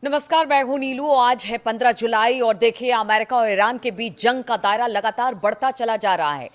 नमस्कार, मैं हूं नीलू। आज है 15 जुलाई और देखिए अमेरिका और ईरान के बीच जंग का दायरा लगातार बढ़ता चला जा रहा है।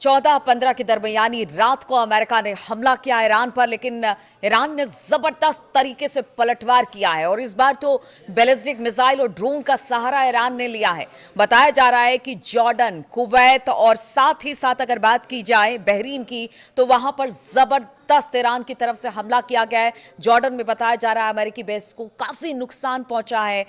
14-15 की दरमियानी रात को अमेरिका ने हमला किया ईरान पर, लेकिन ईरान ने जबरदस्त तरीके से पलटवार किया है और इस बार तो बैलिस्टिक मिसाइल और ड्रोन का सहारा ईरान ने लिया है। बताया जा रहा है कि जॉर्डन, कुवैत और साथ ही साथ अगर बात की जाए बहरीन की, तो वहां पर जबरदस्त ईरान की तरफ से हमला किया गया है। जॉर्डन में बताया जा रहा है अमेरिकी बेस को काफी नुकसान पहुंचा है।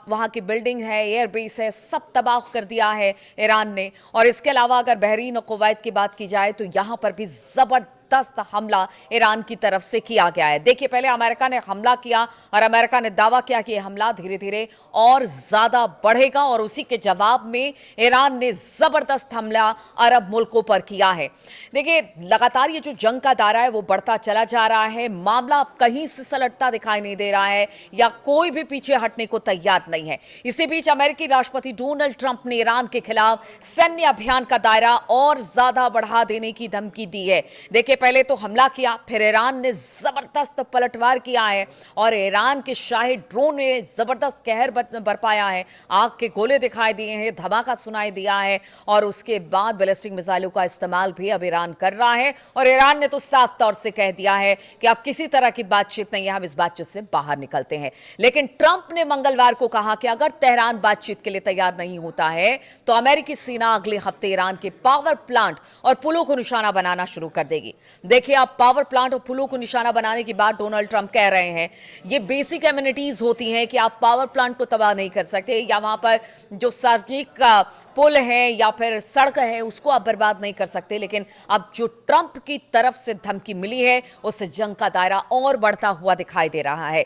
वहां की बिल्डिंग है, एयरबेस है, सब तबाह कर दिया है ईरान ने। और इसके अलावा अगर बहरीन और कुवैत की बात की जाए तो यहां पर भी जबरदस्त हमला ईरान की तरफ से किया गया है। देखिए, पहले अमेरिका ने हमला किया और अमेरिका ने दावा किया कि यह हमला धीरे धीरे और ज्यादा बढ़ेगा और उसी के जवाब में ईरान ने जबरदस्त हमला अरब मुल्कों पर किया है। देखिए, लगातार ये जो जंग का दायरा है वो बढ़ता चला जा रहा है। मामला अब कहीं से सलटता दिखाई नहीं दे रहा है या कोई भी पीछे हटने को तैयार नहीं है। इसी बीच अमेरिकी राष्ट्रपति डोनाल्ड ट्रंप ने ईरान के खिलाफ सैन्य अभियान का दायरा और ज्यादा बढ़ा देने की धमकी दी है। देखिए, पहले तो हमला किया, फिर ईरान ने जबरदस्त पलटवार किया है और ईरान के शाही ड्रोन ने जबरदस्त कहर बरपाया है। आग के गोले दिखाई दिए हैं, धमाका सुनाई दिया है और उसके बाद बैलिस्टिक मिसाइलों का इस्तेमाल भी अब ईरान कर रहा है। और ईरान ने तो साफ तौर से कह दिया है कि अब किसी तरह की बातचीत नहीं है, हम इस बातचीत से बाहर निकलते हैं। लेकिन ट्रंप ने मंगलवार को कहा कि अगर तेहरान बातचीत के लिए तैयार नहीं होता है तो अमेरिकी सेना अगले हफ्ते ईरान के पावर प्लांट और पुलों को निशाना बनाना शुरू कर देगी। देखिए, आप पावर प्लांट और पुलों को निशाना बनाने की बात डोनाल्ड ट्रंप कह रहे हैं। ये बेसिक एमिनिटीज होती हैं कि आप पावर प्लांट को तबाह नहीं कर सकते या वहां पर जो सार्वजनिक पुल है या फिर सड़क है उसको आप बर्बाद नहीं कर सकते। लेकिन अब जो ट्रंप की तरफ से धमकी मिली है उससे जंग का दायरा और बढ़ता हुआ दिखाई दे रहा है।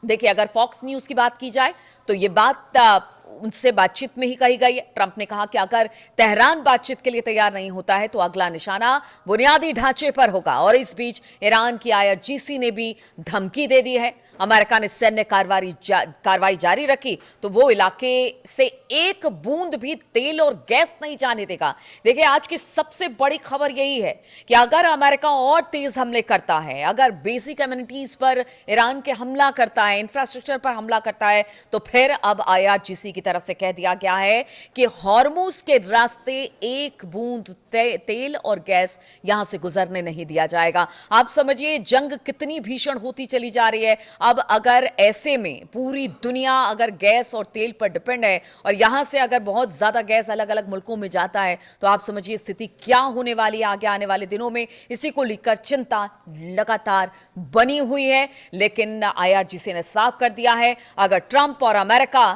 देखिए, अगर फॉक्स न्यूज की बात की जाए तो ये बात उनसे बातचीत में ही कही गई है। ट्रंप ने कहा कि अगर तेहरान बातचीत के लिए तैयार नहीं होता है तो अगला निशाना बुनियादी ढांचे पर होगा। और इस बीच ईरान की आईआरजीसी ने भी धमकी दे दी है। अमेरिका ने सैन्य कार्रवाई जारी रखी तो वो इलाके से एक बूंद भी तेल और गैस नहीं जाने देगा। देखिए, आज की सबसे बड़ी खबर यही है कि अगर अमेरिका और तेज हमले करता है, अगर बेसिक कम्युनिटीज पर ईरान के हमला करता है, इंफ्रास्ट्रक्चर पर हमला करता है, तो फिर अब आईआरजीसी की तरफ से कह दिया गया है कि हॉर्मुज के रास्ते एक बूंद तेल और गैस यहां से गुजरने नहीं दिया जाएगा। आप समझिए जंग कितनी भीषण होती चली जा रही है। अब अगर ऐसे में पूरी दुनिया अगर गैस और तेल पर डिपेंड है और यहां से अगर बहुत ज्यादा गैस अलग अलग मुल्कों में जाता है तो आप समझिए स्थिति क्या होने वाली है आगे आने वाले दिनों में। इसी को लेकर चिंता लगातार बनी हुई है। लेकिन आईआरजीसी ने साफ कर दिया है अगर ट्रंप और अमेरिका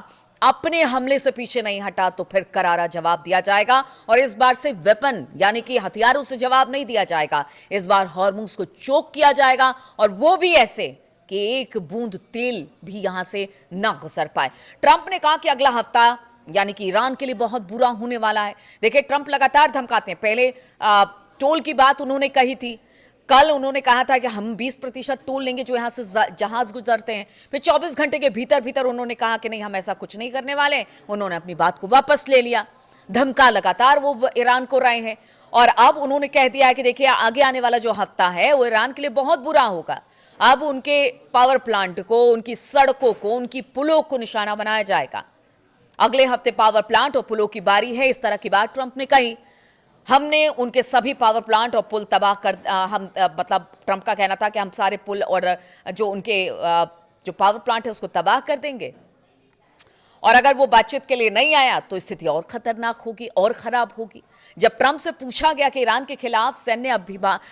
अपने हमले से पीछे नहीं हटा तो फिर करारा जवाब दिया जाएगा। और इस बार से वेपन यानी कि हथियारों से जवाब नहीं दिया जाएगा, इस बार हॉर्मुज को चोक किया जाएगा और वो भी ऐसे कि एक बूंद तेल भी यहां से ना गुजर पाए। ट्रंप ने कहा कि अगला हफ्ता यानी कि ईरान के लिए बहुत बुरा होने वाला है। देखिए, ट्रंप लगातार धमकाते हैं। पहले टोल की बात उन्होंने कही थी, कल उन्होंने कहा था कि हम 20% टोल लेंगे जो यहां से जहाज गुजरते हैं। फिर 24 घंटे के भीतर भीतर उन्होंने कहा कि नहीं, हम ऐसा कुछ नहीं करने वाले। उन्होंने अपनी बात को वापस ले लिया। धमका लगातार वो ईरान को रहे हैं और अब उन्होंने कह दिया है कि देखिए, आगे आने वाला जो हफ्ता है वो ईरान के लिए बहुत बुरा होगा। अब उनके पावर प्लांट को, उनकी सड़कों को, उनकी पुलों को निशाना बनाया जाएगा। अगले हफ्ते पावर प्लांट और पुलों की बारी है, इस तरह की बात ट्रंप ने कही। हमने उनके सभी पावर प्लांट और पुल तबाह कर मतलब ट्रंप का कहना था कि हम सारे पुल और जो उनके जो पावर प्लांट है उसको तबाह कर देंगे। और अगर वो बातचीत के लिए नहीं आया तो स्थिति और खतरनाक होगी और खराब होगी। जब ट्रंप से पूछा गया कि ईरान के खिलाफ सैन्य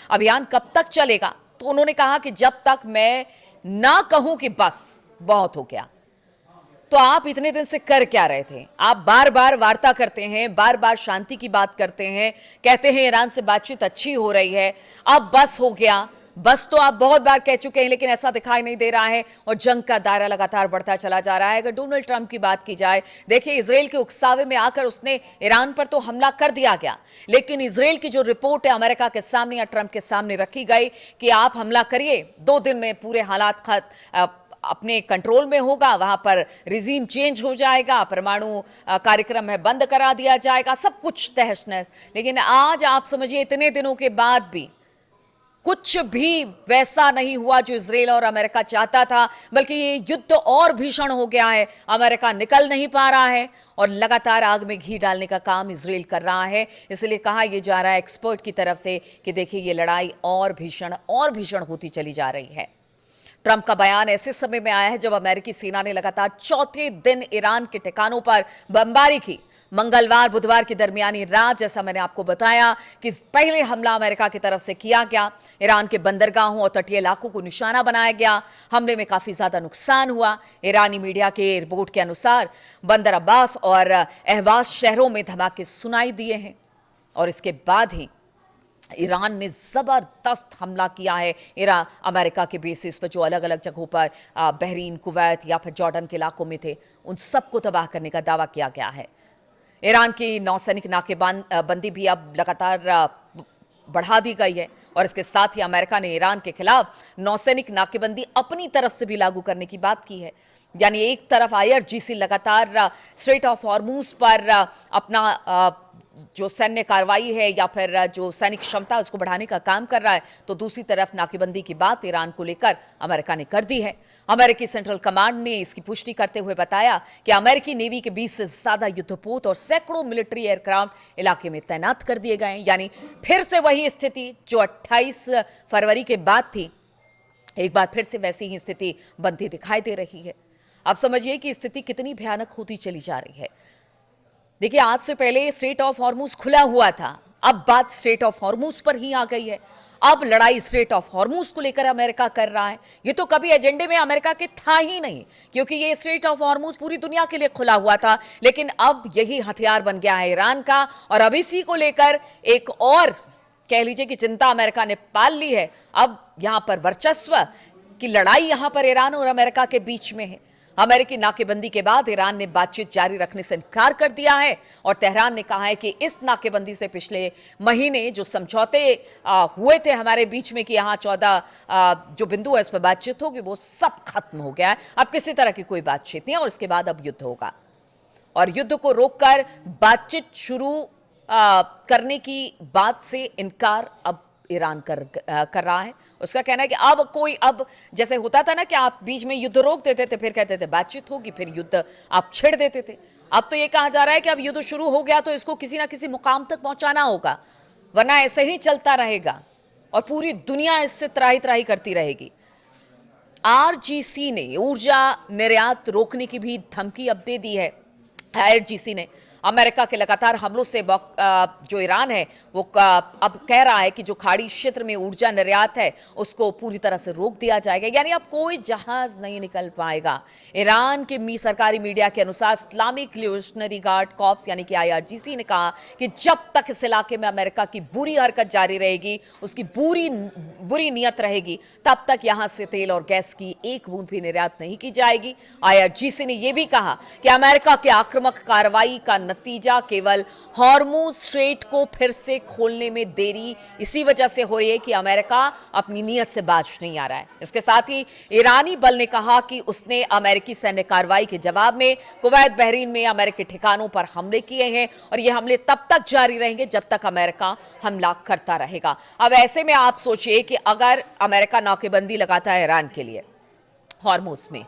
अभियान कब तक चलेगा तो उन्होंने कहा कि जब तक मैं ना कहूं कि बस बहुत हो गया। तो आप इतने दिन से कर क्या रहे थे? आप बार बार वार्ता करते हैं, बार बार शांति की बात करते हैं, कहते हैं ईरान से बातचीत अच्छी हो रही है, अब बस हो गया। बस तो आप बहुत बार कह चुके हैं लेकिन ऐसा दिखाई नहीं दे रहा है और जंग का दायरा लगातार बढ़ता चला जा रहा है। अगर डोनाल्ड ट्रंप की बात की जाए, देखिए, इजराइल के उकसावे में आकर उसने ईरान पर तो हमला कर दिया गया, लेकिन इजराइल की जो रिपोर्ट है अमेरिका के सामने या ट्रंप के सामने रखी गई कि आप हमला करिए, 2 दिन में पूरे हालात अपने कंट्रोल में होगा, वहां पर रिजीम चेंज हो जाएगा, परमाणु कार्यक्रम है बंद करा दिया जाएगा, सब कुछ तहस नहस। लेकिन आज आप समझिए इतने दिनों के बाद भी कुछ भी वैसा नहीं हुआ जो इजराइल और अमेरिका चाहता था, बल्कि ये युद्ध और भीषण हो गया है। अमेरिका निकल नहीं पा रहा है और लगातार आग में घी डालने का काम इजराइल कर रहा है। इसलिए कहा यह जा रहा है एक्सपर्ट की तरफ से कि देखिए ये लड़ाई और भीषण होती चली जा रही है। ट्रंप का बयान ऐसे समय में आया है जब अमेरिकी सेना ने लगातार चौथे दिन ईरान के ठिकानों पर बमबारी की। मंगलवार बुधवार की दरमियानी रात, जैसा मैंने आपको बताया कि पहले हमला अमेरिका की तरफ से किया गया। ईरान के बंदरगाहों और तटीय इलाकों को निशाना बनाया गया। हमले में काफी ज्यादा नुकसान हुआ। ईरानी मीडिया के रिपोर्ट के अनुसार बंदर अब्बास और अहवाज शहरों में धमाके सुनाई दिए हैं और इसके बाद ही ईरान ने जबरदस्त हमला किया है अमेरिका के बेसिस पर जो अलग अलग जगहों पर बहरीन, कुवैत या फिर जॉर्डन के इलाकों में थे, उन सबको तबाह करने का दावा किया गया है। ईरान की नौसैनिक नाकेबंदी भी अब लगातार बढ़ा दी गई है और इसके साथ ही अमेरिका ने ईरान के खिलाफ नौसैनिक नाकेबंदी अपनी तरफ से भी लागू करने की बात की है। यानी एक तरफ IRGC लगातार स्ट्रेट ऑफ हॉर्मूज पर अपना जो सैन्य कार्रवाई है या फिर जो सैनिक क्षमता उसको बढ़ाने का काम कर रहा है, तो दूसरी तरफ नाकेबंदी की बात ईरान को लेकर अमेरिका ने कर दी है। अमेरिकी सेंट्रल कमांड ने इसकी पुष्टि करते हुए बताया कि अमेरिकी नेवी के 20 से ज्यादा युद्धपोत और सैकड़ों मिलिट्री एयरक्राफ्ट इलाके में तैनात कर दिए गए हैं। यानी फिर से वही स्थिति जो 28 फरवरी के बाद थी, एक बार फिर से वैसी ही स्थिति बनती दिखाई दे रही है। अब समझिए कि स्थिति कितनी भयानक होती चली जा रही है। देखिए, आज से पहले स्ट्रेट ऑफ हॉर्मूज खुला हुआ था, अब बात स्ट्रेट ऑफ हॉर्मूज पर ही आ गई है। अब लड़ाई स्ट्रेट ऑफ हॉर्मूज को लेकर अमेरिका कर रहा है। ये तो कभी एजेंडे में अमेरिका के था ही नहीं, क्योंकि ये स्ट्रेट ऑफ हॉर्मूज पूरी दुनिया के लिए खुला हुआ था। लेकिन अब यही हथियार बन गया है ईरान का, और अब इसी को लेकर एक और कह लीजिए कि चिंता अमेरिका ने पाल ली है। अब यहां पर वर्चस्व की लड़ाई यहां पर ईरान और अमेरिका के बीच में है। अमेरिकी नाकेबंदी के बाद ईरान ने बातचीत जारी रखने से इनकार कर दिया है और तेहरान ने कहा है कि इस नाकेबंदी से पिछले महीने जो समझौते हुए थे हमारे बीच में कि यहाँ 14 जो बिंदु है इस पर बातचीत होगी, वो सब खत्म हो गया है। अब किसी तरह की कोई बातचीत नहीं है और इसके बाद अब युद्ध होगा। और युद्ध को रोककर बातचीत शुरू करने की बात से इनकार अब ईरान कर रहा है। उसका कहना है कि अब जैसे होता था ना कि आप बीच में युद्ध रोक देते थे, फिर कहते थे बातचीत होगी, फिर युद्ध आप छेड़ देते थे। अब तो ये कहा जा रहा है कि अब युद्ध शुरू हो गया तो इसको किसी ना किसी मुकाम तक पहुंचाना होगा, वरना ऐसे ही चलता रहेगा और पूरी दुनिया इससे त्राही त्राही करती रहेगी। IRGC ने ऊर्जा निर्यात रोकने की भी धमकी अब दे दी है। IRGC ने अमेरिका के लगातार हमलों से जो ईरान है वो अब कह रहा है कि जो खाड़ी क्षेत्र में ऊर्जा निर्यात है उसको पूरी तरह से रोक दिया जाएगा। यानी अब कोई जहाज नहीं निकल पाएगा। ईरान के सरकारी मीडिया के अनुसार इस्लामिक रिवोल्यूशनरी गार्ड कॉर्प्स यानी कि IRGC ने कहा कि जब तक इस इलाके में अमेरिका की बुरी हरकत जारी रहेगी, उसकी बुरी नीयत रहेगी, तब तक यहां से तेल और गैस की एक बूंद भी निर्यात नहीं की जाएगी। IRGC ने यह भी कहा कि अमेरिका की आक्रामक कार्रवाई का नतीजा केवल हॉर्मूज स्ट्रेट को फिर से खोलने में देरी इसी वजह से हो रही है कि अमेरिका अपनी नीयत से बाज नहीं आ रहा है। इसके साथ ही ईरानी बल ने कहा कि उसने अमेरिकी सैन्य कार्रवाई के जवाब में कुवैत, बहरीन में अमेरिकी ठिकानों पर हमले किए हैं और ये हमले तब तक जारी रहेंगे जब तक अमेरिका हमला करता रहेगा। अब ऐसे में आप सोचिए कि अगर अमेरिका नाकेबंदी लगाता है ईरान के लिए हॉर्मूज में,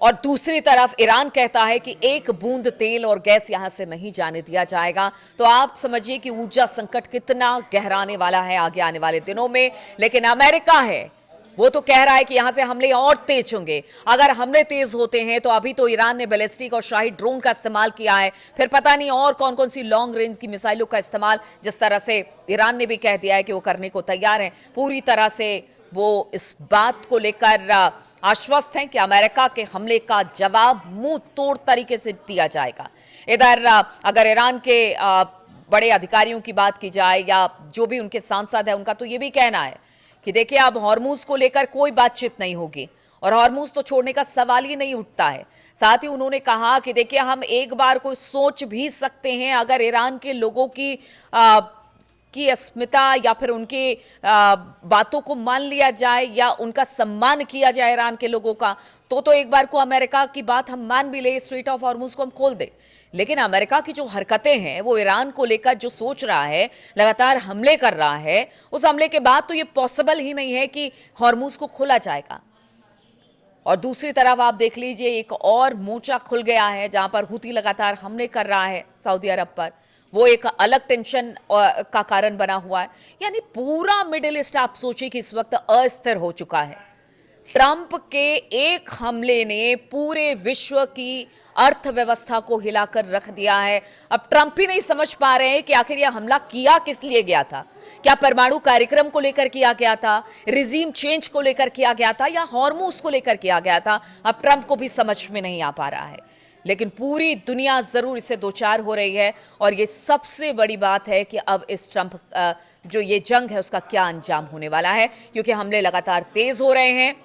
और दूसरी तरफ ईरान कहता है कि एक बूंद तेल और गैस यहां से नहीं जाने दिया जाएगा, तो आप समझिए कि ऊर्जा संकट कितना गहराने वाला है आगे आने वाले दिनों में। लेकिन अमेरिका है वो तो कह रहा है कि यहां से हमले और तेज होंगे। अगर हमले तेज होते हैं तो अभी तो ईरान ने बैलिस्टिक और शाही ड्रोन का इस्तेमाल किया है, फिर पता नहीं और कौन कौन सी लॉन्ग रेंज की मिसाइलों का इस्तेमाल, जिस तरह से ईरान ने भी कह दिया है कि वो करने को तैयार है। पूरी तरह से वो इस बात को लेकर आश्वस्त हैं कि अमेरिका के हमले का जवाब मुंह तोड़ तरीके से दिया जाएगा। इधर अगर ईरान के बड़े अधिकारियों की बात की जाए या जो भी उनके सांसद है, उनका तो ये भी कहना है कि देखिए अब हॉर्मूज को लेकर कोई बातचीत नहीं होगी और हॉर्मूज तो छोड़ने का सवाल ही नहीं उठता है। साथ ही उन्होंने कहा कि देखिए हम एक बार कोई सोच भी सकते हैं अगर ईरान के लोगों की की अस्मिता या फिर उनके बातों को मान लिया जाए या उनका सम्मान किया जाए ईरान के लोगों का, तो एक बार को अमेरिका की बात हम मान भी ले, स्ट्रेट ऑफ हॉर्मुज को हम खोल दे। लेकिन अमेरिका की जो हरकतें हैं, वो ईरान को लेकर जो सोच रहा है, लगातार हमले कर रहा है, उस हमले के बाद तो ये पॉसिबल ही नहीं है कि हॉर्मुज को खोला जाएगा। और दूसरी तरफ आप देख लीजिए, एक और मोर्चा खुल गया है जहां पर हुती लगातार हमले कर रहा है सऊदी अरब पर। वो एक अलग टेंशन का कारण बना हुआ है। यानी पूरा मिडिल ईस्ट आप सोचिए कि इस वक्त अस्थिर हो चुका है। ट्रंप के एक हमले ने पूरे विश्व की अर्थव्यवस्था को हिलाकर रख दिया है। अब ट्रंप ही नहीं समझ पा रहे हैं कि आखिर यह हमला किया किस लिए गया था। क्या परमाणु कार्यक्रम को लेकर किया गया था, रिजीम चेंज को लेकर किया गया था, या हॉर्मूज को लेकर किया गया था? अब ट्रंप को भी समझ में नहीं आ पा रहा है। लेकिन पूरी दुनिया जरूर इससे दो चार हो रही है। और ये सबसे बड़ी बात है कि अब इस ट्रंप जो ये जंग है उसका क्या अंजाम होने वाला है, क्योंकि हमले लगातार तेज हो रहे हैं।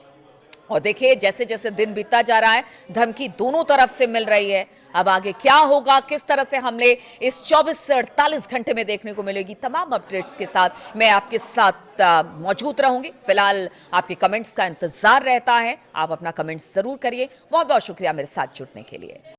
और देखिए, जैसे जैसे दिन बीतता जा रहा है, धमकी दोनों तरफ से मिल रही है। अब आगे क्या होगा, किस तरह से हमले इस 24 से 48 घंटे में देखने को मिलेगी, तमाम अपडेट्स के साथ मैं आपके साथ मौजूद रहूंगी। फिलहाल आपके कमेंट्स का इंतजार रहता है। आप अपना कमेंट्स जरूर करिए। बहुत बहुत शुक्रिया मेरे साथ जुड़ने के लिए।